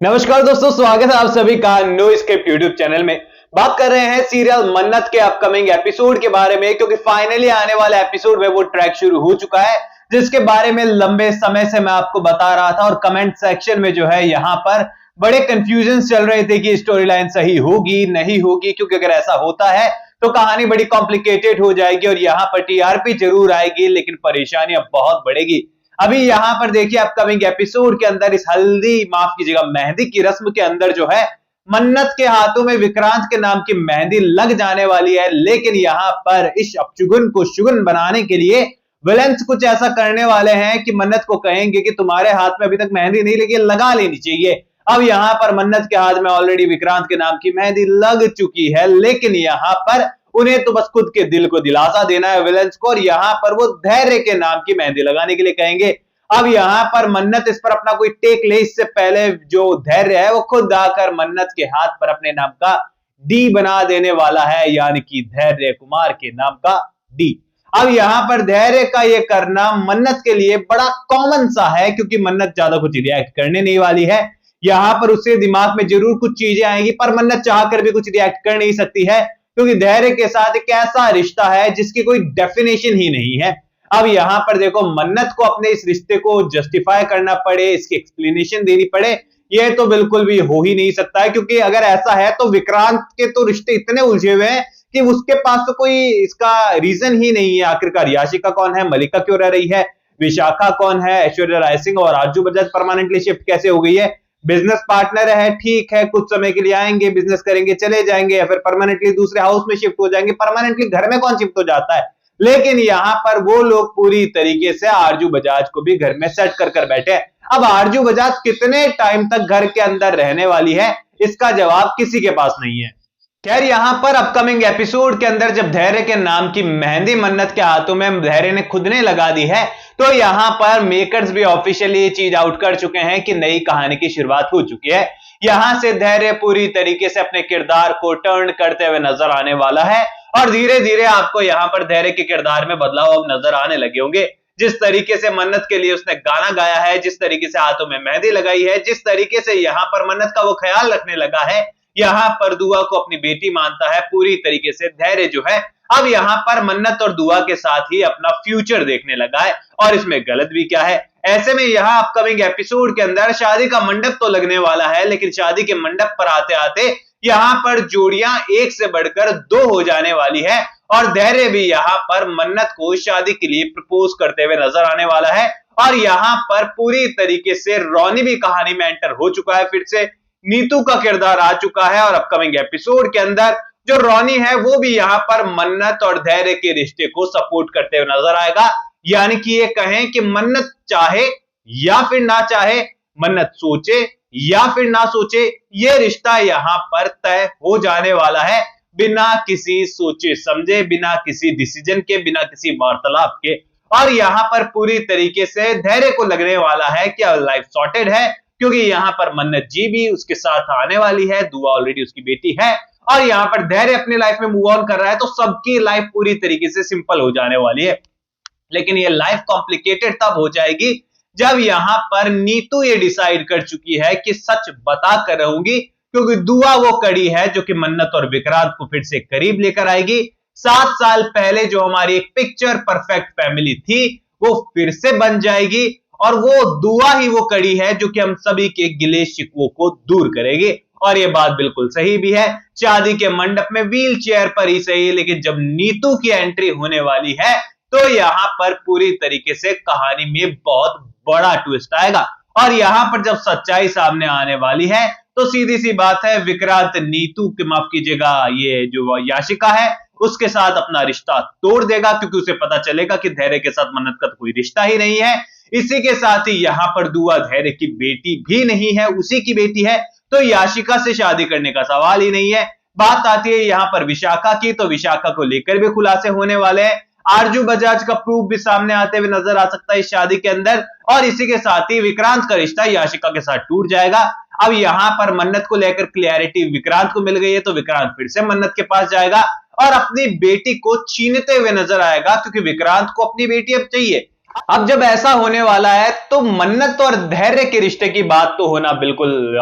नमस्कार दोस्तों, स्वागत है आप सभी का नो स्क्रिप्ट यूट्यूब चैनल में। बात कर रहे हैं सीरियल मन्नत के अपकमिंग एपिसोड के बारे में, क्योंकि फाइनली आने वाले एपिसोड में वो ट्रैक शुरू हो चुका है, जिसके बारे में लंबे समय से मैं आपको बता रहा था। और कमेंट सेक्शन में जो है यहाँ पर बड़े कंफ्यूजन चल रहे थे कि स्टोरी लाइन सही होगी नहीं होगी, क्योंकि अगर ऐसा होता है तो कहानी बड़ी कॉम्प्लिकेटेड हो जाएगी और यहाँ पर टीआरपी जरूर आएगी, लेकिन परेशानी अब बहुत बढ़ेगी। अभी यहाँ पर देखिए अपकमिंग एपिसोड के अंदर इस हल्दी, माफ कीजिएगा, मेहंदी की रस्म के अंदर जो है मन्नत के हाथों में विक्रांत के नाम की मेहंदी लग जाने वाली है। लेकिन यहाँ पर इस अपशगुन को शुगुन बनाने के लिए विलेंस कुछ ऐसा करने वाले हैं कि मन्नत को कहेंगे कि तुम्हारे हाथ में अभी तक मेहंदी नहीं लगी, लगा लेनी चाहिए। अब यहाँ पर मन्नत के हाथ में ऑलरेडी विक्रांत के नाम की मेहंदी लग चुकी है, लेकिन यहाँ पर उन्हें तो बस खुद के दिल को दिलासा देना है विलेंस को, और यहाँ पर वो धैर्य के नाम की मेहंदी लगाने के लिए कहेंगे। अब यहाँ पर मन्नत इस पर अपना कोई टेक ले, इससे पहले जो धैर्य है वो खुद आकर मन्नत के हाथ पर अपने नाम का डी बना देने वाला है, यानी कि धैर्य कुमार के नाम का डी। अब यहाँ पर धैर्य का ये करना मन्नत के लिए बड़ा कॉमन सा है, क्योंकि मन्नत ज्यादा कुछ रिएक्ट करने नहीं वाली है। यहाँ पर उसके दिमाग में जरूर कुछ चीजें आएंगी, पर मन्नत चाहकर भी कुछ रिएक्ट कर नहीं सकती है, क्योंकि धैर्य के साथ एक ऐसा रिश्ता है जिसकी कोई डेफिनेशन ही नहीं है। अब यहाँ पर देखो, मन्नत को अपने इस रिश्ते को जस्टिफाई करना पड़े, इसकी एक्सप्लेनेशन देनी पड़े, यह तो बिल्कुल भी हो ही नहीं सकता है। क्योंकि अगर ऐसा है तो विक्रांत के तो रिश्ते इतने उलझे हुए हैं कि उसके पास तो कोई इसका रीजन ही नहीं है। आखिरकार याशिका कौन है, मलिका क्यों रह रही है, विशाखा कौन है, ऐश्वर्या राय सिंह और आरजू बजाज परमानेंटली शिफ्ट कैसे हो गई है, बिजनेस पार्टनर है, ठीक है, कुछ समय के लिए आएंगे, बिजनेस करेंगे, चले जाएंगे, या फिर परमानेंटली दूसरे हाउस में शिफ्ट हो जाएंगे। परमानेंटली घर में कौन शिफ्ट हो जाता है? लेकिन यहाँ पर वो लोग पूरी तरीके से आरजू बजाज को भी घर में सेट कर बैठे हैं। अब आरजू बजाज कितने टाइम तक घर के अंदर रहने वाली है, इसका जवाब किसी के पास नहीं है। खैर, यहाँ पर अपकमिंग एपिसोड के अंदर जब धैर्य के नाम की मेहंदी मन्नत के हाथों में धैर्य ने खुद ने लगा दी है, तो यहाँ पर मेकर्स भी ऑफिशियली ये चीज आउट कर चुके हैं कि नई कहानी की शुरुआत हो चुकी है। यहाँ से धैर्य पूरी तरीके से अपने किरदार को टर्न करते हुए नजर आने वाला है, और धीरे धीरे आपको यहाँ पर धैर्य के किरदार में बदलाव अब नजर आने लगे होंगे। जिस तरीके से मन्नत के लिए उसने गाना गाया है, जिस तरीके से हाथों में मेहंदी लगाई है, जिस तरीके से यहाँ पर मन्नत का वो ख्याल रखने लगा है, यहाँ पर दुआ को अपनी बेटी मानता है, पूरी तरीके से धैर्य जो है अब यहाँ पर मन्नत और दुआ के साथ ही अपना फ्यूचर देखने लगा है। और इसमें गलत भी क्या है? ऐसे में यहाँ अपकमिंग एपिसोड के अंदर शादी का मंडप तो लगने वाला है, लेकिन शादी के मंडप पर आते आते यहाँ पर जोड़ियां एक से बढ़कर दो हो जाने वाली है, और धैर्य भी यहाँ पर मन्नत को शादी के लिए प्रपोज करते हुए नजर आने वाला है। और यहाँ पर पूरी तरीके से रॉनी भी कहानी में एंटर हो चुका है, फिर से नीतू का किरदार आ चुका है, और अपकमिंग एपिसोड के अंदर जो रॉनी है वो भी यहाँ पर मन्नत और धैर्य के रिश्ते को सपोर्ट करते हुए नजर आएगा। यानी कि ये कहें कि मन्नत चाहे या फिर ना चाहे, मन्नत सोचे या फिर ना सोचे, ये रिश्ता यहाँ पर तय हो जाने वाला है, बिना किसी सोचे समझे, बिना किसी डिसीजन के, बिना किसी वार्तालाप के। और यहाँ पर पूरी तरीके से धैर्य को लगने वाला है कि लाइफ सॉर्टेड है, क्योंकि यहाँ पर मन्नत जी भी उसके साथ आने वाली है, दुआ ऑलरेडी उसकी बेटी है, और यहाँ पर धैर्य अपनी लाइफ में मूव ऑन कर रहा है, तो सबकी लाइफ पूरी तरीके से सिंपल हो जाने वाली है। लेकिन ये लाइफ कॉम्प्लिकेटेड तब हो जाएगी जब यहाँ पर नीतू ये डिसाइड कर चुकी है कि सच बता कर रहूंगी, क्योंकि दुआ वो कड़ी है जो कि मन्नत और विक्रांत को फिर से करीब लेकर आएगी। 7 साल पहले जो हमारी एक पिक्चर परफेक्ट फैमिली थी वो फिर से बन जाएगी, और वो दुआ ही वो कड़ी है जो कि हम सभी के गिले शिकवों को दूर करेगी। और ये बात बिल्कुल सही भी है, शादी के मंडप में व्हील चेयर पर ही सही, लेकिन जब नीतू की एंट्री होने वाली है तो यहाँ पर पूरी तरीके से कहानी में बहुत बड़ा ट्विस्ट आएगा। और यहाँ पर जब सच्चाई सामने आने वाली है तो सीधी सी बात है, विक्रांत नीतू के, माफ कीजिएगा, ये जो याशिका है उसके साथ अपना रिश्ता तोड़ देगा, क्योंकि उसे पता चलेगा कि धैर्य के साथ मन्नत का तो कोई रिश्ता ही नहीं है। इसी के साथ ही यहाँ पर दुआ धैर्य की बेटी भी नहीं है, उसी की बेटी है, तो याशिका से शादी करने का सवाल ही नहीं है। बात आती है यहाँ पर विशाखा की, तो विशाखा को लेकर भी खुलासे होने वाले हैं। आरजू बजाज का प्रूफ भी सामने आते हुए नजर आ सकता है इस शादी के अंदर, और इसी के साथ ही विक्रांत का रिश्ता याशिका के साथ टूट जाएगा। अब यहाँ पर मन्नत को लेकर क्लियरिटी विक्रांत को मिल गई है, तो विक्रांत फिर से मन्नत के पास जाएगा और अपनी बेटी को छीनते हुए नजर आएगा, क्योंकि विक्रांत को अपनी बेटी अब चाहिए। अब जब ऐसा होने वाला है तो मन्नत और धैर्य के रिश्ते की बात तो होना बिल्कुल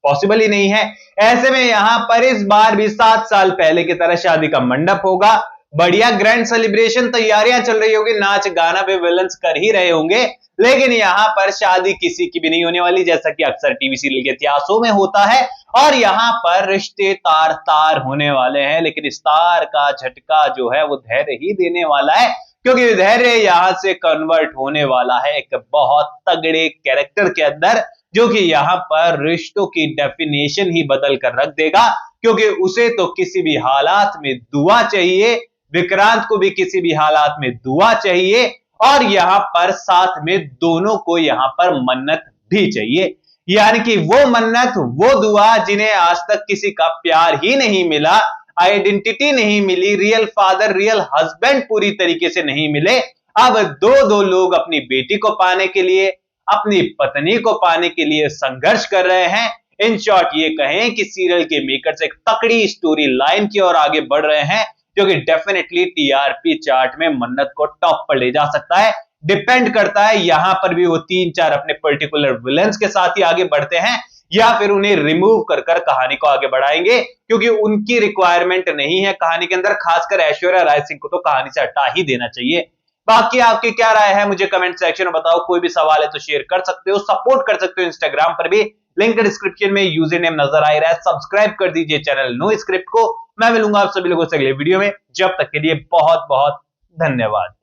पॉसिबल ही नहीं है। ऐसे में यहां पर इस बार भी 7 साल पहले की तरह शादी का मंडप होगा, बढ़िया ग्रैंड सेलिब्रेशन, तैयारियां चल रही होगी, नाच गाना भी विलन्स कर ही रहे होंगे, लेकिन यहां पर शादी किसी की भी नहीं होने वाली, जैसा कि अक्सर टीवी सीरियल के इतिहासों में होता है। और यहां पर रिश्ते तार तार होने वाले हैं, लेकिन इस तार का झटका जो है वो धैर्य ही देने वाला है, क्योंकि धैर्य यहां से कन्वर्ट होने वाला है एक बहुत तगड़े कैरेक्टर के अंदर, जो कि यहां पर रिश्तों की डेफिनेशन ही बदल कर रख देगा। क्योंकि उसे तो किसी भी हालात में दुआ चाहिए, विक्रांत को भी किसी भी हालात में दुआ चाहिए, और यहां पर साथ में दोनों को यहां पर मन्नत भी चाहिए। यानी कि वो मन्नत, वो दुआ जिन्हें आज तक किसी का प्यार ही नहीं मिला, आइडेंटिटी नहीं मिली, रियल फादर, रियल हस्बैंड पूरी तरीके से नहीं मिले, अब दो दो लोग अपनी बेटी को पाने के लिए, अपनी पत्नी को पाने के लिए संघर्ष कर रहे हैं। इन शॉर्ट ये कहें कि सीरियल के मेकर्स एक तकड़ी स्टोरी लाइन की ओर आगे बढ़ रहे हैं, जो कि डेफिनेटली टीआरपी चार्ट में मन्नत को टॉप पर ले जा सकता है। डिपेंड करता है यहां पर भी वो 3-4 अपने पर्टिकुलर विलेंस के साथ ही आगे बढ़ते हैं, या फिर उन्हें रिमूव कर कर कहानी को आगे बढ़ाएंगे, क्योंकि उनकी रिक्वायरमेंट नहीं है कहानी के अंदर। खासकर ऐश्वर्या राय सिंह को तो कहानी से हटा ही देना चाहिए। बाकी आपकी क्या राय है मुझे कमेंट सेक्शन में बताओ। कोई भी सवाल है तो शेयर कर सकते हो, सपोर्ट कर सकते हो इंस्टाग्राम पर भी, लिंक डिस्क्रिप्शन में यूजर नेम नजर आ रहा है। सब्सक्राइब कर दीजिए चैनल नो स्क्रिप्ट को। मैं मिलूंगा आप सभी लोगों से अगले वीडियो में, जब तक के लिए बहुत बहुत धन्यवाद।